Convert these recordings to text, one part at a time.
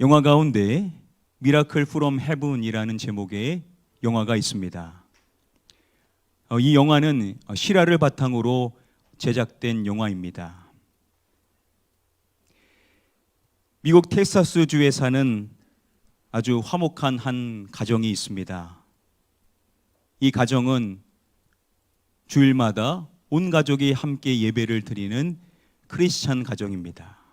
영화 가운데 미라클 프롬 헤븐이라는 제목의 영화가 있습니다. 이 영화는 실화를 바탕으로 제작된 영화입니다. 미국 텍사스주에 사는 아주 화목한 한 가정이 있습니다. 이 가정은 주일마다 온 가족이 함께 예배를 드리는 크리스찬 가정입니다.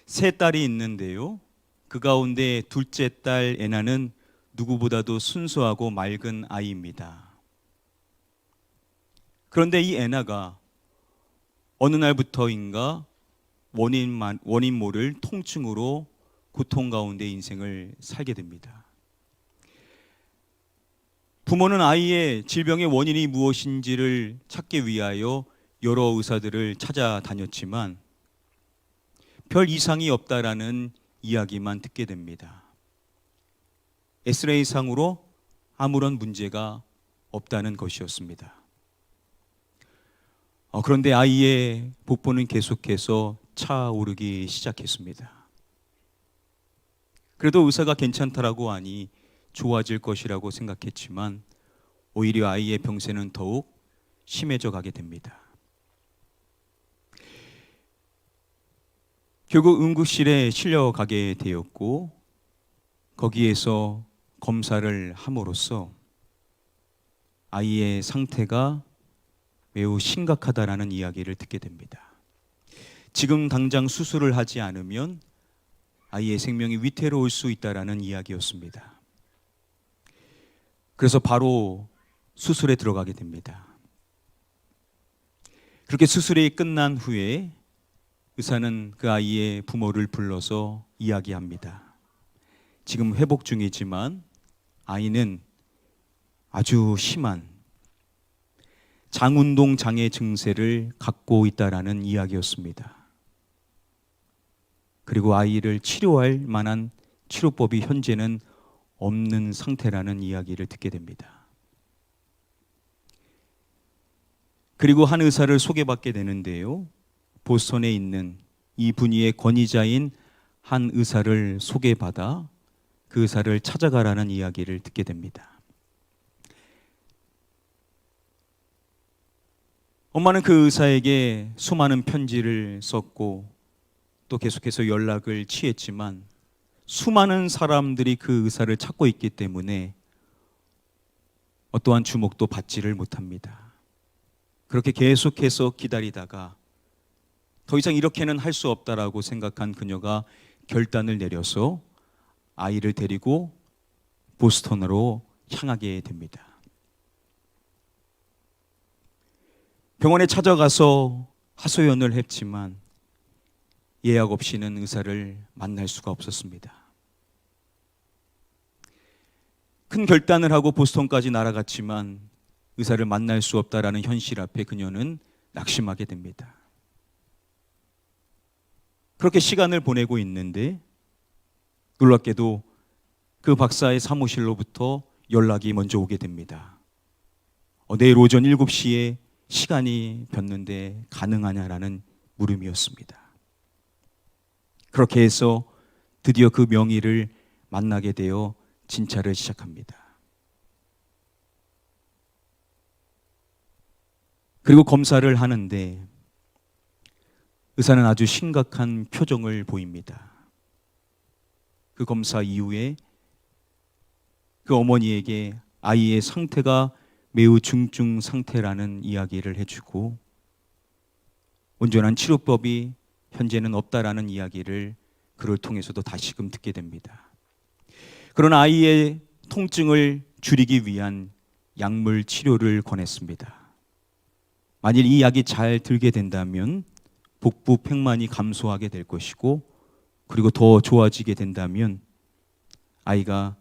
세 딸이 있는데요. 그 가운데 둘째 딸 애나는 누구보다도 순수하고 맑은 아이입니다. 그런데 이 애나가 어느 날부터인가 원인 모를 통증으로 고통 가운데 인생을 살게 됩니다. 부모는 아이의 질병의 원인이 무엇인지를 찾기 위하여 여러 의사들을 찾아다녔지만 별 이상이 없다라는 이야기만 듣게 됩니다. 엑스레이상으로 아무런 문제가 없다는 것이었습니다. 그런데 아이의 복부는 계속해서 차오르기 시작했습니다. 그래도 의사가 괜찮다라고 하니 좋아질 것이라고 생각했지만 오히려 아이의 병세는 더욱 심해져 가게 됩니다. 결국 응급실에 실려가게 되었고 거기에서 검사를 함으로써 아이의 상태가 매우 심각하다라는 이야기를 듣게 됩니다. 지금 당장 수술을 하지 않으면 아이의 생명이 위태로울 수 있다라는 이야기였습니다. 그래서 바로 수술에 들어가게 됩니다. 그렇게 수술이 끝난 후에 의사는 그 아이의 부모를 불러서 이야기합니다. 지금 회복 중이지만 아이는 아주 심한 장운동 장애 증세를 갖고 있다라는 이야기였습니다. 그리고 아이를 치료할 만한 치료법이 현재는 없는 상태라는 이야기를 듣게 됩니다. 그리고 한 의사를 소개받게 되는데요. 보스턴에 있는 이 분야의 권위자인 한 의사를 소개받아 그 의사를 찾아가라는 이야기를 듣게 됩니다. 엄마는 그 의사에게 수많은 편지를 썼고 또 계속해서 연락을 취했지만 수많은 사람들이 그 의사를 찾고 있기 때문에 어떠한 주목도 받지를 못합니다. 그렇게 계속해서 기다리다가 더 이상 이렇게는 할 수 없다라고 생각한 그녀가 결단을 내려서 아이를 데리고 보스턴으로 향하게 됩니다. 병원에 찾아가서 하소연을 했지만 예약 없이는 의사를 만날 수가 없었습니다. 큰 결단을 하고 보스턴까지 날아갔지만 의사를 만날 수 없다라는 현실 앞에 그녀는 낙심하게 됩니다. 그렇게 시간을 보내고 있는데 놀랍게도 그 박사의 사무실로부터 연락이 먼저 오게 됩니다. 내일 오전 7시에 시간이 폈는데 가능하냐라는 물음이었습니다. 그렇게 해서 드디어 그 명의를 만나게 되어 진찰을 시작합니다. 그리고 검사를 하는데 의사는 아주 심각한 표정을 보입니다. 그 검사 이후에 그 어머니에게 아이의 상태가 매우 중증 상태라는 이야기를 해주고 온전한 치료법이 현재는 없다라는 이야기를 그를 통해서도 다시금 듣게 됩니다. 그러나 아이의 통증을 줄이기 위한 약물 치료를 권했습니다. 만일 이 약이 잘 들게 된다면 복부 팽만이 감소하게 될 것이고 그리고 더 좋아지게 된다면 아이가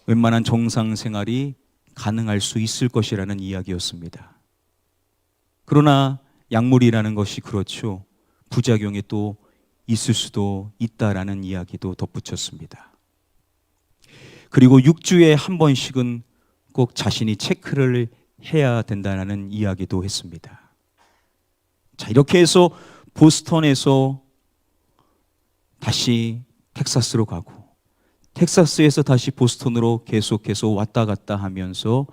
웬만한 정상 생활이 가능할 수 있을 것이라는 이야기였습니다. 그러나 약물이라는 것이 그렇죠. 부작용이 또 있을 수도 있다라는 이야기도 덧붙였습니다. 그리고 6주에 한 번씩은 꼭 자신이 체크를 해야 된다는 이야기도 했습니다. 자, 이렇게 해서 보스턴에서 다시 텍사스로 가고 텍사스에서 다시 보스턴으로 계속해서 왔다 갔다 하면서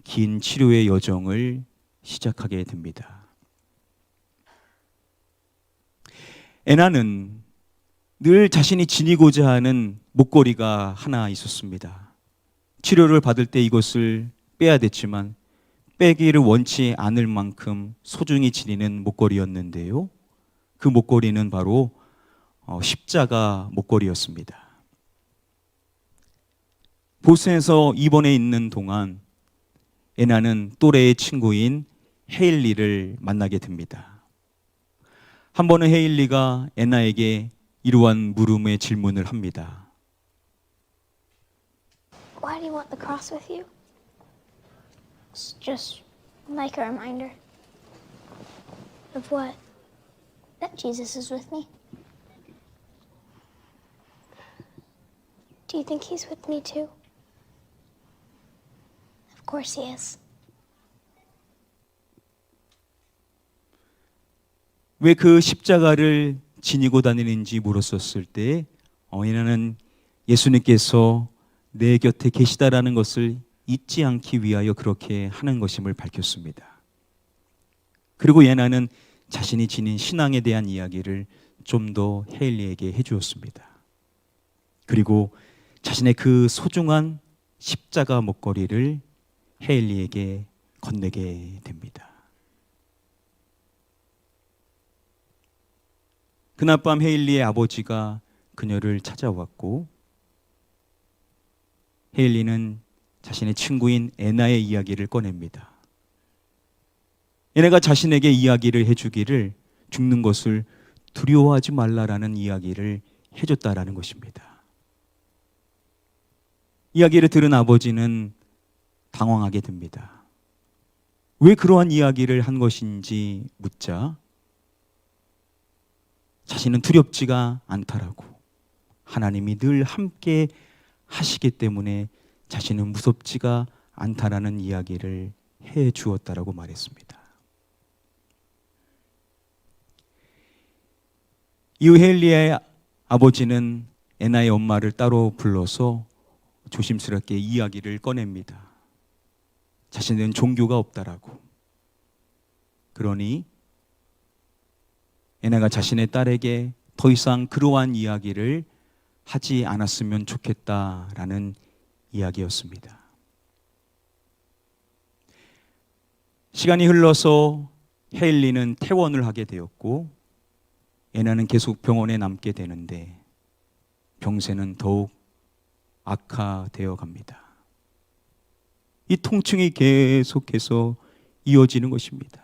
긴 치료의 여정을 시작하게 됩니다. 애나는 늘 자신이 지니고자 하는 목걸이가 하나 있었습니다. 치료를 받을 때 이것을 빼야 됐지만 빼기를 원치 않을 만큼 소중히 지니는 목걸이였는데요. 그 목걸이는 바로 십자가 목걸이였습니다. 보스턴에서 입원해 있는 동안 애나는 또래의 친구인 헤일리를 만나게 됩니다. 한 번은 헤일리가 애나에게 이러한 물음의 질문을 합니다. Why do you want the cross with you? It's just like a reminder. Of what? That Jesus is with me. Do you think he's with me too? Of course he is. 왜 그 십자가를 지니고 다니는지 물었었을 때 애나는 예수님께서 내 곁에 계시다라는 것을 잊지 않기 위하여 그렇게 하는 것임을 밝혔습니다. 그리고 애나는 자신이 지닌 신앙에 대한 이야기를 좀 더 헤일리에게 해주었습니다. 그리고 자신의 그 소중한 십자가 목걸이를 헤일리에게 건네게 됩니다. 그날 밤 헤일리의 아버지가 그녀를 찾아왔고 헤일리는 자신의 친구인 애나의 이야기를 꺼냅니다. 애나가 자신에게 이야기를 해주기를 죽는 것을 두려워하지 말라라는 이야기를 해줬다라는 것입니다. 이야기를 들은 아버지는 당황하게 됩니다. 왜 그러한 이야기를 한 것인지 묻자 자신은 두렵지가 않다라고, 하나님이 늘 함께 하시기 때문에 자신은 무섭지가 않다라는 이야기를 해 주었다라고 말했습니다. 이후 헤일리의 아버지는 애나의 엄마를 따로 불러서 조심스럽게 이야기를 꺼냅니다. 자신은 종교가 없다라고. 그러니 애나가 자신의 딸에게 더 이상 그러한 이야기를 하지 않았으면 좋겠다라는 이야기였습니다. 시간이 흘러서 헤일리는 퇴원을 하게 되었고 애나는 계속 병원에 남게 되는데 병세는 더욱 악화되어 갑니다. 이 통증이 계속해서 이어지는 것입니다.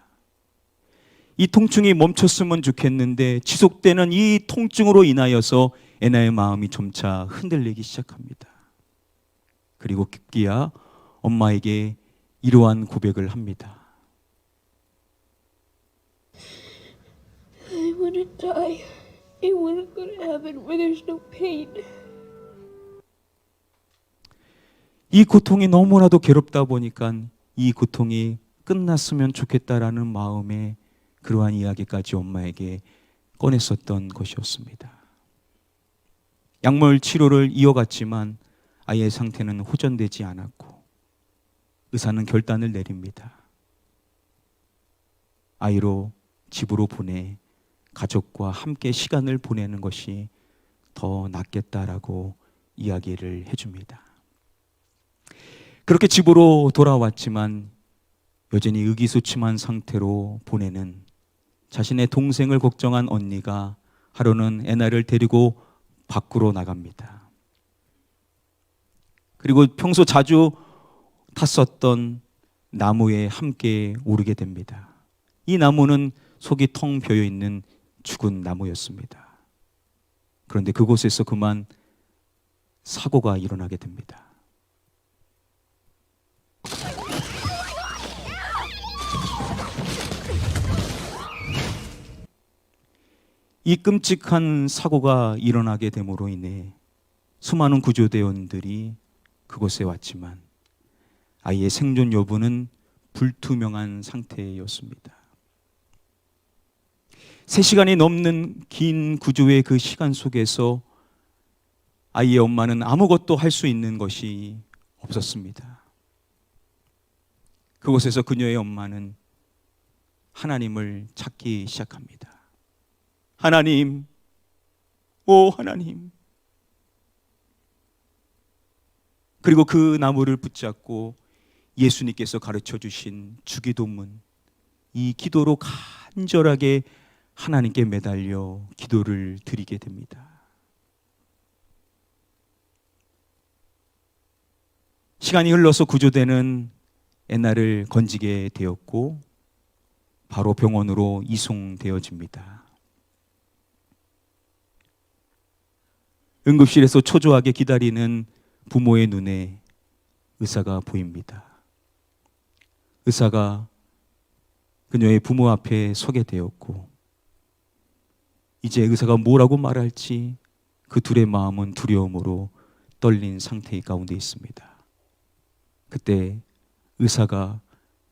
이 통증이 멈췄으면 좋겠는데 지속되는 이 통증으로 인하여서 애나의 마음이 점차 흔들리기 시작합니다. 그리고 급기야 엄마에게 이러한 고백을 합니다. I want to die. I want to go to heaven where there's no pain. 이 고통이 너무나도 괴롭다 보니까 이 고통이 끝났으면 좋겠다라는 마음에 그러한 이야기까지 엄마에게 꺼냈었던 것이었습니다. 약물 치료를 이어갔지만 아이의 상태는 호전되지 않았고 의사는 결단을 내립니다. 아이로 집으로 보내 가족과 함께 시간을 보내는 것이 더 낫겠다라고 이야기를 해줍니다. 그렇게 집으로 돌아왔지만 여전히 의기소침한 상태로 보내는 자신의 동생을 걱정한 언니가 하루는 애나를 데리고 밖으로 나갑니다. 그리고 평소 자주 탔었던 나무에 함께 오르게 됩니다. 이 나무는 속이 텅 비어 있는 죽은 나무였습니다. 그런데 그곳에서 그만 사고가 일어나게 됩니다. 이 끔찍한 사고가 일어나게 됨으로 인해 수많은 구조대원들이 그곳에 왔지만 아이의 생존 여부는 불투명한 상태였습니다. 3시간이 넘는 긴 구조의 그 시간 속에서 아이의 엄마는 아무것도 할 수 있는 것이 없었습니다. 그곳에서 그녀의 엄마는 하나님을 찾기 시작합니다. 하나님, 오 하나님. 그리고 그 나무를 붙잡고 예수님께서 가르쳐 주신 주기도문, 이 기도로 간절하게 하나님께 매달려 기도를 드리게 됩니다. 시간이 흘러서 구조되는 애나를 건지게 되었고 바로 병원으로 이송되어집니다. 응급실에서 초조하게 기다리는 부모의 눈에 의사가 보입니다. 의사가 그녀의 부모 앞에 서게 되었고 이제 의사가 뭐라고 말할지 그 둘의 마음은 두려움으로 떨린 상태 가운데 있습니다. 그때 의사가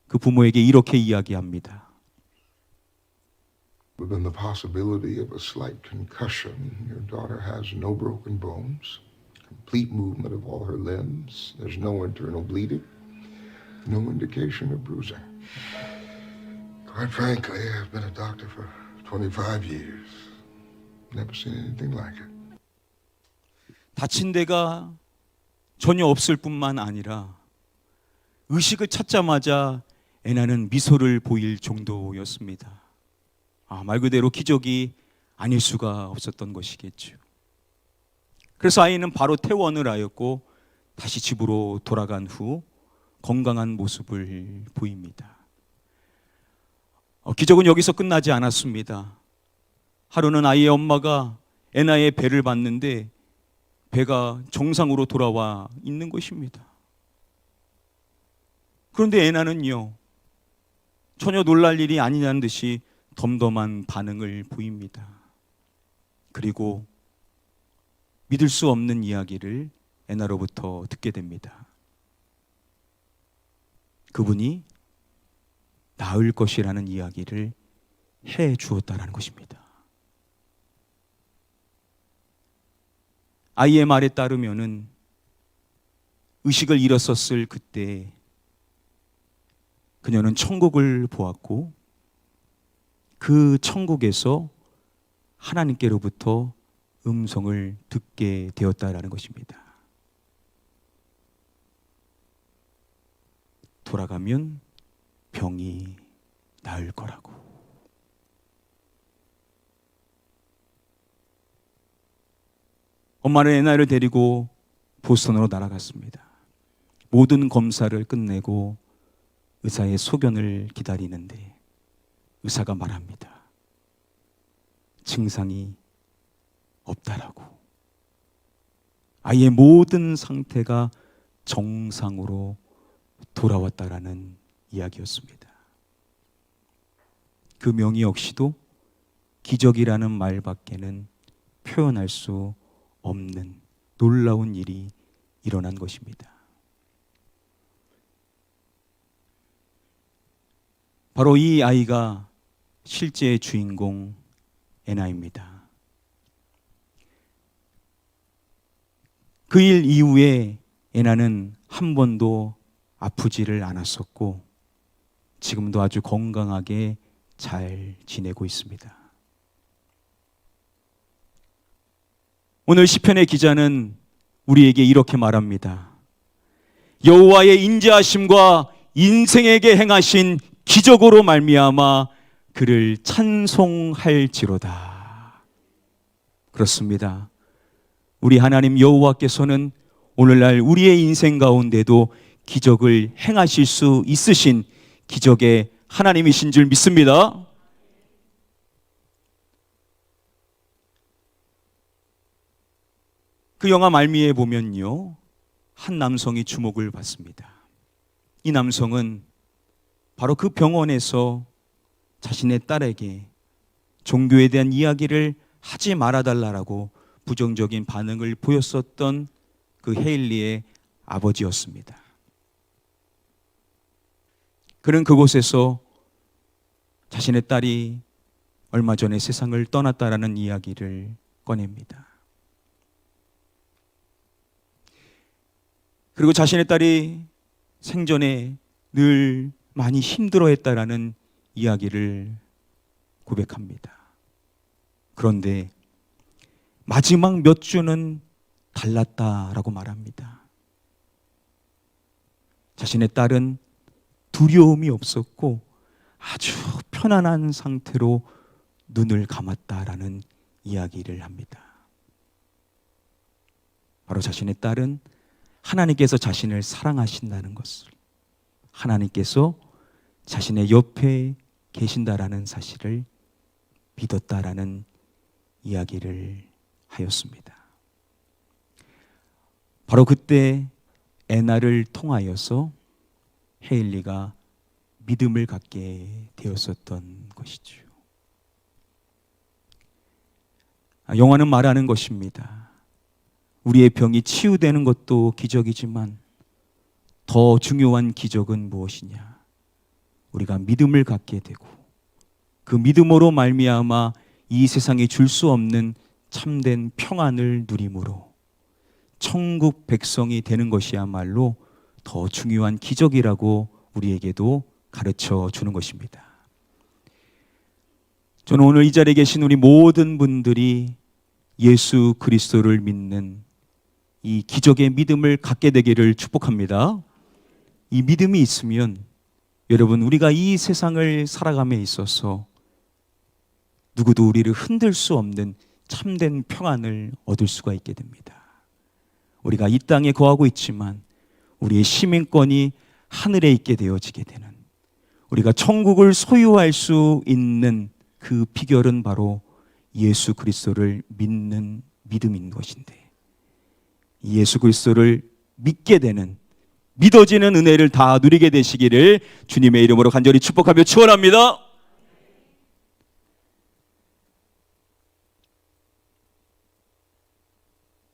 그 부모에게 이렇게 이야기합니다. Within the possibility of a slight concussion, your daughter has no broken bones, complete movement of all her limbs. There's no internal bleeding, no indication of bruising. Quite frankly, I've been a doctor for 25 years. Never seen anything like it. 다친 데가 전혀 없을 뿐만 아니라 의식을 찾자마자 애나는 미소를 보일 정도였습니다. 말 그대로 기적이 아닐 수가 없었던 것이겠죠. 그래서 아이는 바로 퇴원을 하였고 다시 집으로 돌아간 후 건강한 모습을 보입니다. 기적은 여기서 끝나지 않았습니다. 하루는 아이의 엄마가 애나의 배를 봤는데 배가 정상으로 돌아와 있는 것입니다. 그런데 애나는요, 전혀 놀랄 일이 아니냐는 듯이 덤덤한 반응을 보입니다. 그리고 믿을 수 없는 이야기를 애나로부터 듣게 됩니다. 그분이 나을 것이라는 이야기를 해 주었다라는 것입니다. 아이의 말에 따르면은 의식을 잃었었을 그때 그녀는 천국을 보았고 그 천국에서 하나님께로부터 음성을 듣게 되었다라는 것입니다. 돌아가면 병이 나을 거라고. 엄마는 애나를 데리고 보스턴으로 날아갔습니다. 모든 검사를 끝내고 의사의 소견을 기다리는데 의사가 말합니다. 증상이 없다라고. 아이의 모든 상태가 정상으로 돌아왔다라는 이야기였습니다. 그 명의 역시도 기적이라는 말밖에는 표현할 수 없는 놀라운 일이 일어난 것입니다. 바로 이 아이가 실제 주인공 애나입니다. 그 일 이후에 애나는 한 번도 아프지를 않았었고 지금도 아주 건강하게 잘 지내고 있습니다. 오늘 시편의 기자는 우리에게 이렇게 말합니다. 여호와의 인자하심과 인생에게 행하신 기적으로 말미암아 그를 찬송할지로다. 그렇습니다. 우리 하나님 여호와께서는 오늘날 우리의 인생 가운데도 기적을 행하실 수 있으신 기적의 하나님이신 줄 믿습니다. 그 영화 말미에 보면요, 한 남성이 주목을 받습니다. 이 남성은 바로 그 병원에서 자신의 딸에게 종교에 대한 이야기를 하지 말아달라고 부정적인 반응을 보였었던 그 헤일리의 아버지였습니다. 그는 그곳에서 자신의 딸이 얼마 전에 세상을 떠났다라는 이야기를 꺼냅니다. 그리고 자신의 딸이 생전에 늘 많이 힘들어했다라는 이야기를 고백합니다. 그런데 마지막 몇 주는 달랐다라고 말합니다. 자신의 딸은 두려움이 없었고 아주 편안한 상태로 눈을 감았다라는 이야기를 합니다. 바로 자신의 딸은 하나님께서 자신을 사랑하신다는 것을, 하나님께서 자신의 옆에 계신다라는 사실을 믿었다라는 이야기를 하였습니다. 바로 그때 애나를 통하여서 헤일리가 믿음을 갖게 되었었던 것이죠. 영화는 말하는 것입니다. 우리의 병이 치유되는 것도 기적이지만 더 중요한 기적은 무엇이냐? 우리가 믿음을 갖게 되고 그 믿음으로 말미암아 이 세상에 줄 수 없는 참된 평안을 누림으로 천국 백성이 되는 것이야말로 더 중요한 기적이라고 우리에게도 가르쳐 주는 것입니다. 저는 오늘 이 자리에 계신 우리 모든 분들이 예수 그리스도를 믿는 이 기적의 믿음을 갖게 되기를 축복합니다. 이 믿음이 있으면 여러분, 우리가 이 세상을 살아감에 있어서 누구도 우리를 흔들 수 없는 참된 평안을 얻을 수가 있게 됩니다. 우리가 이 땅에 거하고 있지만 우리의 시민권이 하늘에 있게 되어지게 되는, 우리가 천국을 소유할 수 있는 그 비결은 바로 예수 그리스도를 믿는 믿음인 것인데, 예수 그리스도를 믿게 되는, 믿어지는 은혜를 다 누리게 되시기를 주님의 이름으로 간절히 축복하며 축원합니다.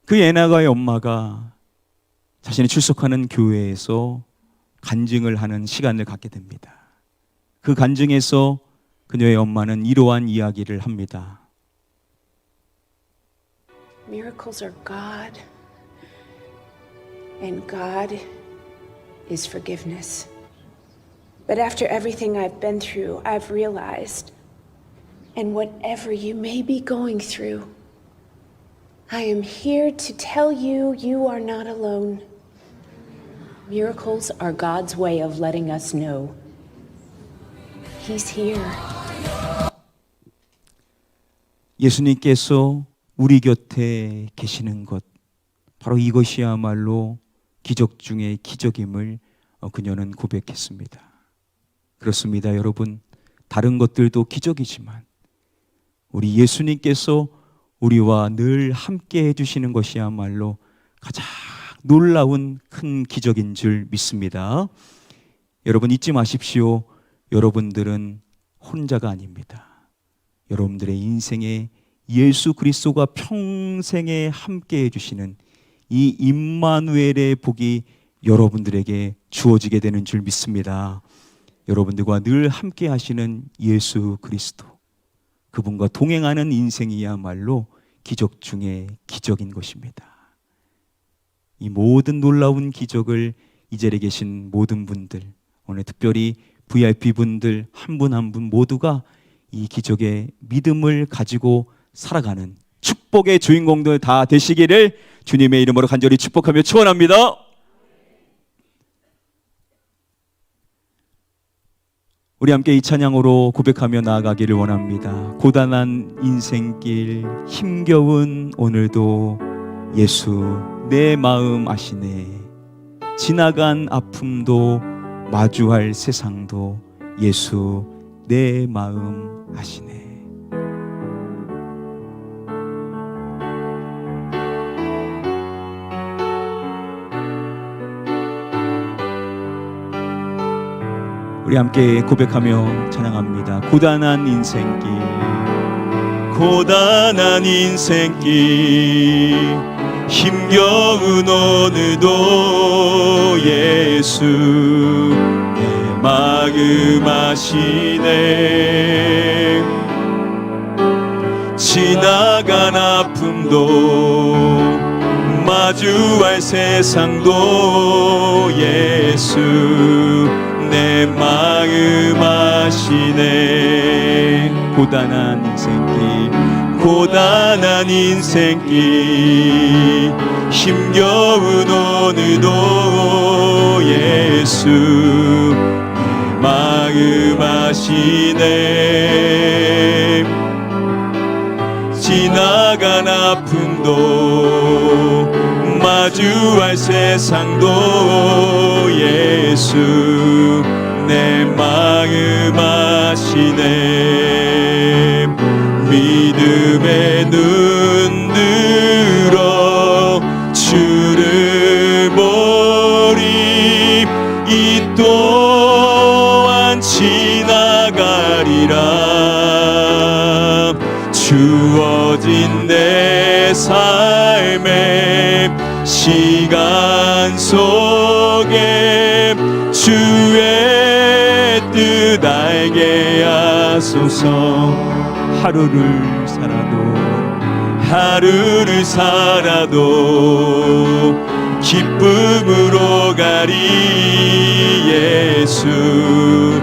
그 애나가의 엄마가 자신이 출석하는 교회에서 간증을 하는 시간을 갖게 됩니다. 그 간증에서 그녀의 엄마는 이러한 이야기를 합니다. Miracles are God, and God is forgiveness. But after everything I've been through, I've realized, and whatever you may be going through, I am here to tell you, you are not alone. Miracles are God's way of letting us know He's here. 예수님께서 우리 곁에 계시는 것, 바로 이것이야말로 기적 중의 기적임을 그녀는 고백했습니다. 그렇습니다, 여러분. 다른 것들도 기적이지만 우리 예수님께서 우리와 늘 함께 해주시는 것이야말로 가장 놀라운 큰 기적인 줄 믿습니다. 여러분, 잊지 마십시오. 여러분들은 혼자가 아닙니다. 여러분들의 인생에 예수 그리스도가 평생에 함께 해주시는 이 임마누엘의 복이 여러분들에게 주어지게 되는 줄 믿습니다. 여러분들과 늘 함께 하시는 예수 그리스도, 그분과 동행하는 인생이야말로 기적 중에 기적인 것입니다. 이 모든 놀라운 기적을 이 자리에 계신 모든 분들, 오늘 특별히 VIP 분들 한 분 한 분 모두가 이 기적의 믿음을 가지고 살아가는 축복의 주인공들 다 되시기를 주님의 이름으로 간절히 축복하며 축원합니다. 우리 함께 이 찬양으로 고백하며 나아가기를 원합니다. 고단한 인생길 힘겨운 오늘도 예수 내 마음 아시네. 지나간 아픔도 마주할 세상도 예수 내 마음 아시네. 우리 함께 고백하며 찬양합니다. 고단한 인생길, 고단한 인생길 힘겨운 오늘도 예수 내 마음 아시네. 지나간 아픔도 마주할 세상도 예수 내 마음 아시네. 고단한 인생길 힘겨운 오늘도 예수 내 마음 아시네. 지나간 아픔도 마주할 세상도 예수 내 마음 아시네. 믿음의 눈 들어 주를 보리. 이 또한 지나가리라. 주어진 내 삶의 시간 속에 주의 뜻 알게 하소서. 하루를 살아도 기쁨으로 가리. 예수 늘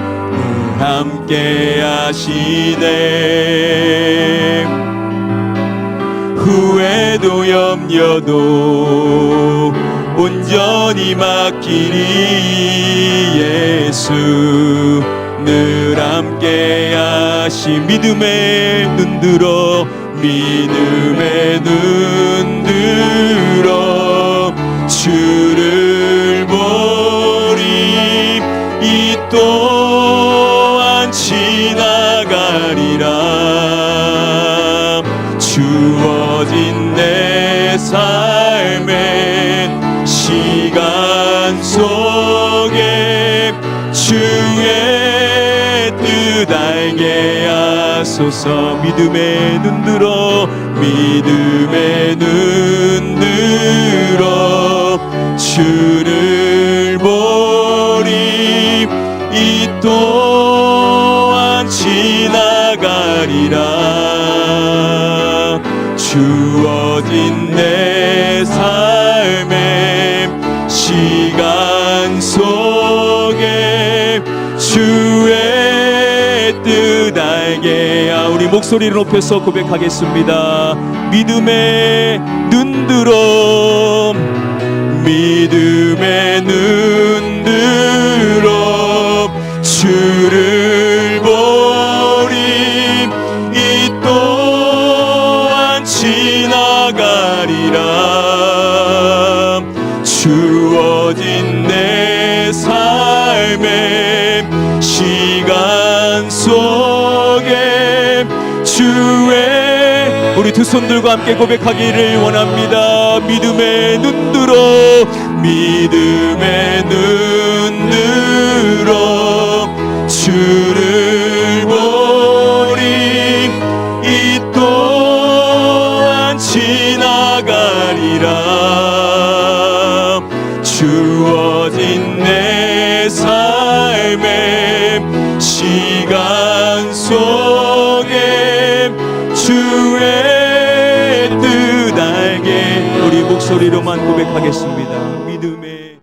함께 하시네. 후회도 염려도 온전히 맡기리. 예수 늘 함께 하시. 믿음의 눈 들어 주를 보리. 이 또한 지나가리라. 주어진 내 삶의 시간 속에 주의 뜻 알게 하소서. 믿음의 눈 들어 주를 보리. 이 또한 지나가리라. 주어진 내 삶의 시간 속에 주의 뜻 알게. 우리 목소리를 높여서 고백하겠습니다. 믿음의 눈 들어 주를 보리. 이 또한 지나가리라. 주어진 내 삶의 시간 속에 주의. 우리 두 손 들고 함께 고백하기를 원합니다. 믿음의 눈 들어 주를 보리. 이 또한 지나가리라. 주어진 내 삶의 시간 속에 주의 뜻 알게. 우리 목소리로만 고백하겠습니다.